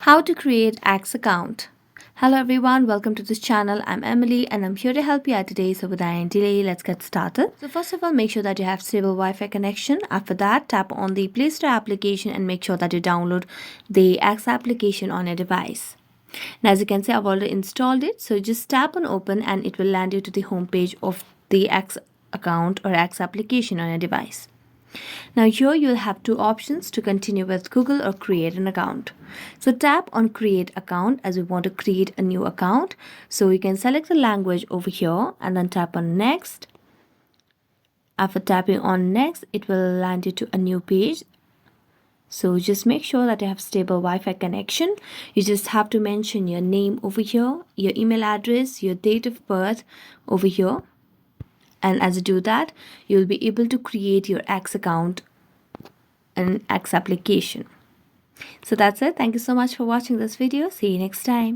How to create X account. Hello everyone, welcome to this channel. I'm Emily and I'm here to help you out today. So without any delay, let's get started. So first of all, make sure that you have stable Wi-Fi connection. After that, tap on the Play Store application and make sure that you download the X application on your device. Now as you can see, I've already installed it. So just tap on open and it will land you to the home page of the X account or X application on your device. Now here you'll have two options to continue with Google or create an account. So tap on create account as we want to create a new account. So you can select the language over here and then tap on next. After tapping on next, it will land you to a new page. So just make sure that you have stable Wi-Fi connection. You just have to mention your name over here, your email address, your date of birth over here. And as you do that, you'll be able to create your X account and X application. So that's it. Thank you so much for watching this video. See you next time.